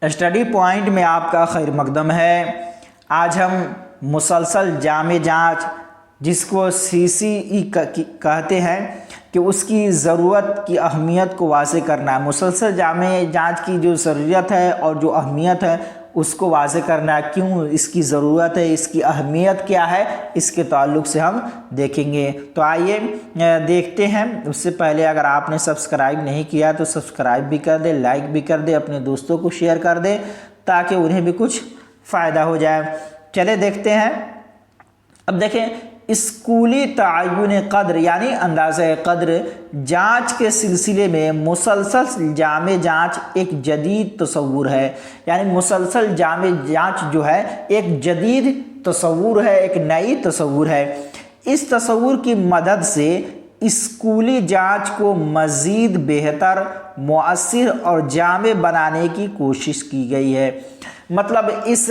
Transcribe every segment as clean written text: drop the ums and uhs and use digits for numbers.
Study point میں آپ کا خیر مقدم ہے۔ آج ہم مسلسل جامع جانچ، جس کو CCE کہتے ہیں، کہ اس کی ضرورت کی اہمیت کو واضح کرنا ہے۔ مسلسل جامع جانچ کی جو ضرورت ہے اور جو اہمیت ہے اس کو واضح کرنا ہے، کیوں اس کی ضرورت ہے، اس کی اہمیت کیا ہے، اس کے تعلق سے ہم دیکھیں گے۔ تو آئیے دیکھتے ہیں۔ اس سے پہلے اگر آپ نے سبسکرائب نہیں کیا تو سبسکرائب بھی کر دیں، لائک بھی کر دیں، اپنے دوستوں کو شیئر کر دیں تاکہ انہیں بھی کچھ فائدہ ہو جائے۔ چلے دیکھتے ہیں۔ اب دیکھیں، اسکولی تعین قدر یعنی اندازہ قدر جانچ کے سلسلے میں مسلسل جامع جانچ ایک جدید تصور ہے۔ یعنی مسلسل جامع جانچ جو ہے ایک جدید تصور ہے، ایک نئی تصور ہے۔ اس تصور کی مدد سے اسکولی جانچ کو مزید بہتر، مؤثر اور جامع بنانے کی کوشش کی گئی ہے۔ مطلب اس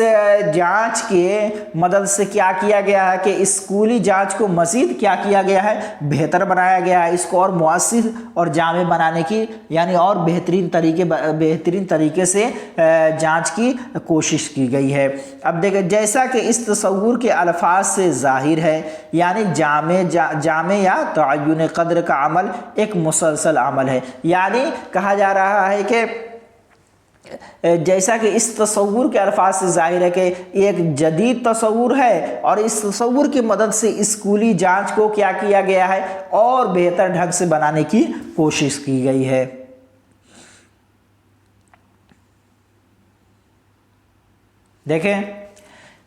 جانچ کے مدد سے کیا کیا گیا ہے کہ اسکولی جانچ کو مزید کیا کیا گیا ہے، بہتر بنایا گیا ہے، اس کو اور مؤثر اور جامع بنانے کی یعنی اور بہترین طریقے سے جانچ کی کوشش کی گئی ہے۔ اب دیکھیں، جیسا کہ اس تصور کے الفاظ سے ظاہر ہے، یعنی جامع یا تعین قدر کا عمل ایک مسلسل عمل ہے۔ یعنی کہا جا رہا ہے کہ جیسا کہ اس تصور کے الفاظ سے ظاہر ہے کہ ایک جدید تصور ہے، اور اس تصور کی مدد سے اسکولی جانچ کو کیا کیا گیا ہے اور بہتر ڈھنگ سے بنانے کی کوشش کی گئی ہے۔ دیکھیں،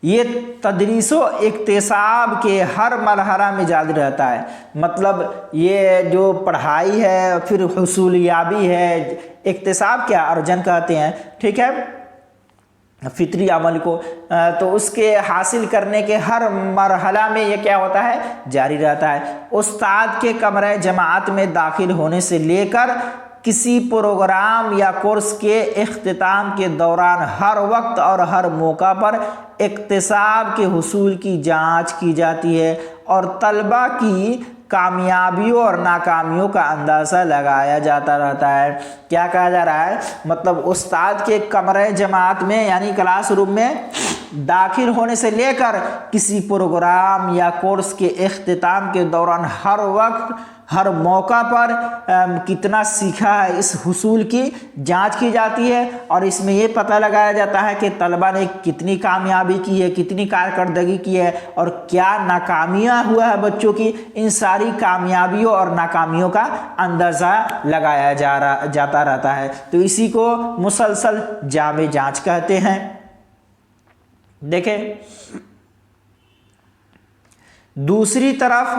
یہ تدریس و اکتساب کے ہر مرحلہ میں جاری رہتا ہے۔ مطلب یہ جو پڑھائی ہے، پھر حصولیابی ہے، اکتساب کیا ارجن کہتے ہیں، ٹھیک ہے، فطری عمل کو، تو اس کے حاصل کرنے کے ہر مرحلہ میں یہ کیا ہوتا ہے، جاری رہتا ہے۔ استاد کے کمرہ جماعت میں داخل ہونے سے لے کر کسی پروگرام یا کورس کے اختتام کے دوران ہر وقت اور ہر موقع پر اکتساب کے حصول کی جانچ کی جاتی ہے، اور طلبہ کی کامیابیوں اور ناکامیوں کا اندازہ لگایا جاتا رہتا ہے۔ کیا کہا جا رہا ہے؟ مطلب استاد کے کمرہ جماعت میں یعنی کلاس روم میں داخل ہونے سے لے کر کسی پروگرام یا کورس کے اختتام کے دوران ہر وقت ہر موقع پر کتنا سیکھا ہے، اس حصول کی جانچ کی جاتی ہے، اور اس میں یہ پتہ لگایا جاتا ہے کہ طلبہ نے کتنی کامیابی کی ہے، کتنی کارکردگی کی ہے، اور کیا ناکامیاں ہوا ہے بچوں کی۔ ان ساری کامیابیوں اور ناکامیوں کا اندازہ لگایا جاتا رہتا ہے۔ تو اسی کو مسلسل جامع جانچ کہتے ہیں۔ دیکھیں، دوسری طرف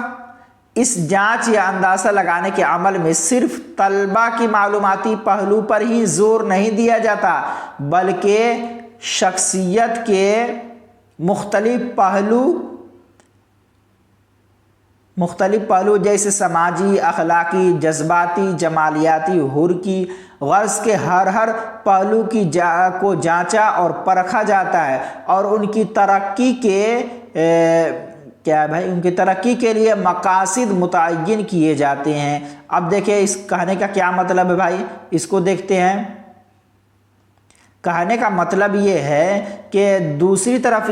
اس جانچ یا اندازہ لگانے کے عمل میں صرف طلبہ کی معلوماتی پہلو پر ہی زور نہیں دیا جاتا، بلکہ شخصیت کے مختلف پہلو جیسے سماجی، اخلاقی، جذباتی، جمالیاتی، حرکی، غرض کے ہر پہلو کو جانچا اور پرکھا جاتا ہے، اور ان کی ترقی کے لیے مقاصد متعین کیے جاتے ہیں۔ اب دیکھیں، اس کہنے کا کیا مطلب ہے بھائی، اس کو دیکھتے ہیں۔ کہنے کا مطلب یہ ہے کہ دوسری طرف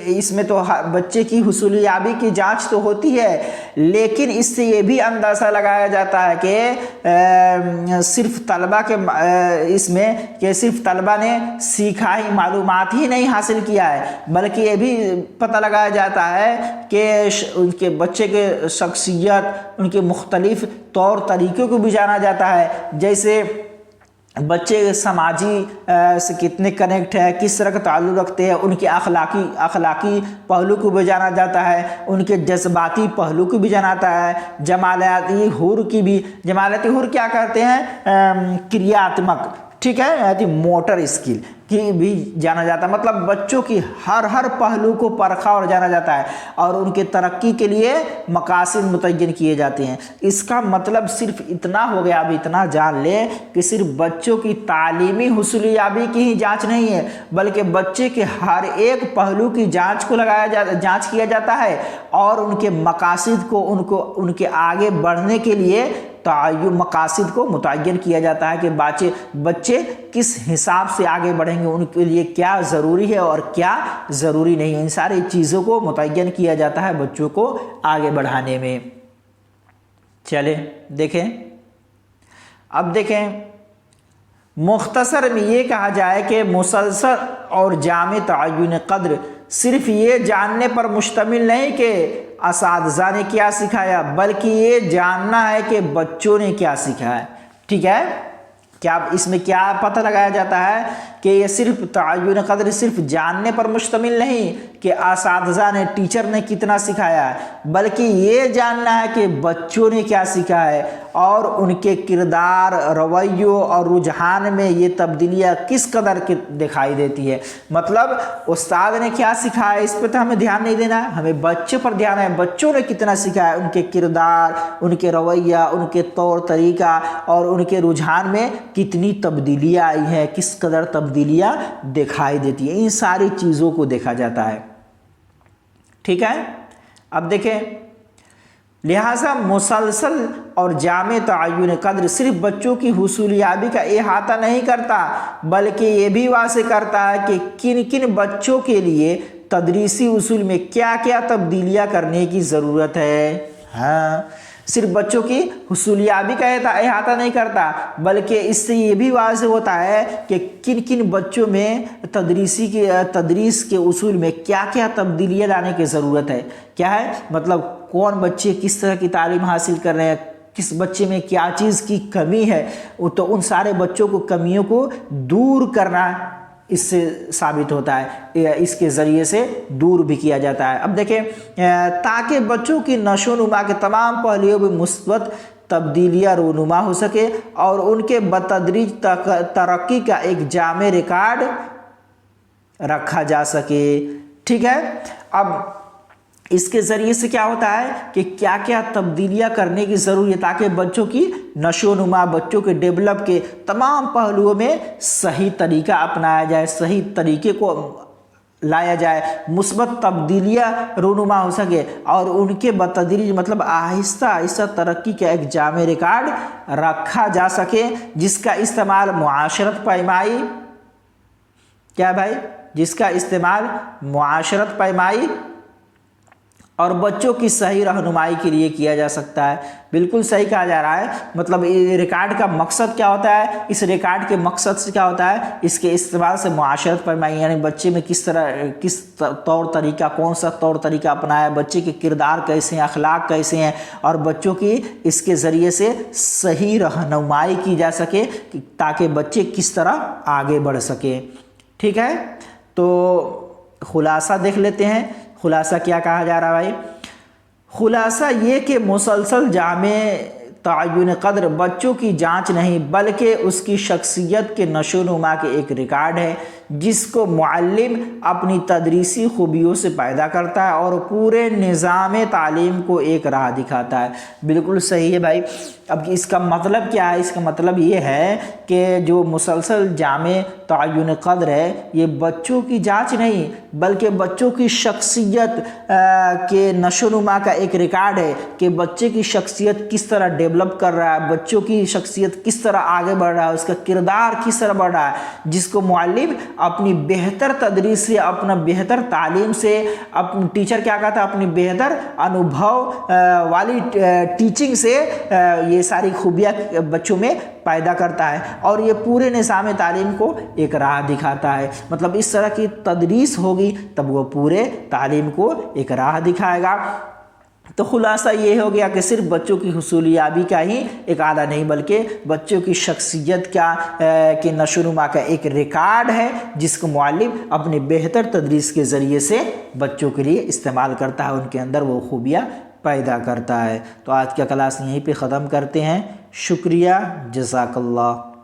اس میں تو بچے کی حصولیابی کی جانچ تو ہوتی ہے، لیکن اس سے یہ بھی اندازہ لگایا جاتا ہے کہ صرف طلبہ نے سیکھا ہی، معلومات ہی نہیں حاصل کیا ہے، بلکہ یہ بھی پتہ لگایا جاتا ہے کہ ان کے بچے کے شخصیت، ان کے مختلف طور طریقوں کو بھی جانا جاتا ہے، جیسے بچے سماجی سے کتنے کنیکٹ ہے، کس طرح کا تعلق رکھتے ہیں، ان کے اخلاقی پہلو کو بھی جانا جاتا ہے، ان کے جذباتی پہلو کو بھی جانا جاتا ہے، جمالیاتی حر کیا کرتے ہیں، کریاتمک، ٹھیک ہے، موٹر اسکل کی بھی جانا جاتا ہے۔ مطلب بچوں کی ہر پہلو کو پرکھا اور جانا جاتا ہے، اور ان کے ترقی کے لیے مقاصد متعین کیے جاتے ہیں۔ اس کا مطلب صرف اتنا ہو گیا، اب اتنا جان لے کہ صرف بچوں کی تعلیمی حصولیابی کی ہی جانچ نہیں ہے، بلکہ بچے کے ہر ایک پہلو کی جانچ کیا جاتا ہے، اور ان کے مقاصد کو ان کے آگے بڑھنے کے لیے मकासद को मुतय्यन किया जाता है कि बच्चे किस हिसाब से आगे बढ़ेंगे, उनके लिए क्या ज़रूरी है और क्या ज़रूरी नहीं है। इन सारी चीज़ों को मुतय्यन किया जाता है बच्चों को आगे बढ़ाने में। चले देखें, अब देखें मुख्तसर में ये कहा जाए कि मुसलसल और जामे तअय्युन क़द्र सिर्फ ये जानने पर मुश्तमिल नहीं कि असातिज़ा ने क्या सिखाया, बल्कि ये जानना है कि बच्चों ने क्या सिखाया। ठीक है, क्या इसमें क्या पता लगाया जाता है कि ये सिर्फ तअय्युन क़द्र सिर्फ जानने पर मुश्तमिल नहीं कि असातिज़ा ने, टीचर ने कितना सिखाया है, बल्कि ये जानना है कि बच्चों ने क्या सीखा है और उनके किरदार, रवैयों और रुझान में ये तब्दीलियाँ किस कदर की दिखाई देती है। मतलब उस्ताद ने क्या सिखाया इस पर तो हमें ध्यान नहीं देना है, हमें बच्चों पर ध्यान है, बच्चों ने कितना सीखा है, उनके किरदार, उनके रवैया, उनके तौर तरीका और उनके रुझान में कितनी तब्दीलियाँ आई हैं, किस कदर तब्दीलियाँ दिखाई देती हैं, इन सारी चीज़ों को देखा जाता है। ठीक है, अब देखें लिहाजा मुसलसल और जामे तअय्युन क़द्र सिर्फ बच्चों की हुसूलियाबी का अहाता नहीं करता, बल्कि ये भी वाज़ेह करता है कि किन किन बच्चों के लिए तदरीसी उसूल में क्या क्या तब्दीलियाँ करने की ज़रूरत है। हाँ, सिर्फ बच्चों की हुसूलियाबी का अहाता नहीं करता, बल्कि इससे ये भी वाज़ेह होता है कि किन किन बच्चों में तदरीस के उसूल में क्या क्या तब्दीलियाँ लाने की ज़रूरत है। क्या है मतलब कौन बच्चे किस तरह की तालीम हासिल कर रहे हैं, किस बच्चे में क्या चीज़ की कमी है, तो उन सारे बच्चों को कमियों को दूर करना इससे साबित होता है, इसके ज़रिए से दूर भी किया जाता है। अब देखें ताकि बच्चों की नशोनुमा के तमाम पहलुओं में मुस्बत तब्दीलियाँ रूनुमा हो सके और उनके बतदरीज तरक्की का एक जामे रिकॉर्ड रखा जा सके। ठीक है, अब इसके ज़रिए से क्या होता है कि क्या क्या तब्दीलियाँ करने की ज़रूरत है ताकि बच्चों की नशोनुमा, बच्चों के डेवलप के तमाम पहलुओं में सही तरीका अपनाया जाए, सही तरीके को लाया जाए, मुस्बत तब्दीलियाँ रूनुमा हो सके और उनके बतदरीज मतलब आहिस्ता आहिस्ता तरक्की का एक जामे रिकॉर्ड रखा जा सके, जिसका इस्तेमाल मुआशरत पैमाई, क्या भाई, जिसका इस्तेमाल मुआशरत पैमाई और बच्चों की सही रहनुमाई के लिए किया जा सकता है। बिल्कुल सही कहा जा रहा है। मतलब रिकॉर्ड का मकसद क्या होता है, इस रिकॉर्ड के मकसद से क्या होता है, इसके इस्तेमाल से मुआशरत पैमाई यानी बच्चे में किस तौर तरीका, कौन सा तौर तरीका अपनाया, बच्चे के किरदार कैसे हैं, अखलाक कैसे हैं और बच्चों की इसके ज़रिए से सही रहनुमाई की जा सके ताकि बच्चे किस तरह आगे बढ़ सके। ठीक है, तो खुलासा देख लेते हैं। खुलासा क्या कहा जा रहा है भाई, खुलासा ये कि मुसलसल जामे तअय्युन क़द्र बच्चों की जांच नहीं बल्कि उसकी शख्सियत के नशोनुमा के एक रिकॉर्ड है जिसको मुअल्लिम अपनी तदरीसी खूबियों से पैदा करता है और पूरे निज़ाम तालीम को एक राह दिखाता है। बिल्कुल सही है भाई। अब इसका मतलब क्या है, इसका मतलब ये है कि जो मुसलसल जामे तअय्युन क़द्र है ये बच्चों की जांच नहीं बल्कि बच्चों की शख्सियत के नशोनुमा का एक रिकॉर्ड है कि बच्चे की शख्सियत किस तरह डेवलप कर रहा है, बच्चों की शख्सियत किस तरह आगे बढ़ रहा है, उसका किरदार किस तरह बढ़ रहा है, जिसको मुअल्लिम अपनी बेहतर तदरीस से, अपना बेहतर तालीम से, अपनी टीचर क्या कहता है, अपनी बेहतर अनुभव वाली टीचिंग से ये सारी खूबियाँ बच्चों में पैदा करता है और ये पूरे निज़ाम तालीम को एक राह दिखाता है। मतलब इस तरह की तदरीस होगी तब वो पूरे तालीम को एक राह दिखाएगा। तो खुलासा ये हो गया कि सिर्फ बच्चों की हुसूलियाबी का ही एक आदा नहीं बल्कि बच्चों की शख्सियत के नशोनुमा का एक रिकॉर्ड है जिसको मुअल्लिम अपनी बेहतर तदरीस के ज़रिए से बच्चों के लिए इस्तेमाल करता है, उनके अंदर वो खूबियाँ पैदा करता है। तो आज का क्लास यहीं पे ख़त्म करते हैं। शुक्रिया, जज़ाकल्लाह।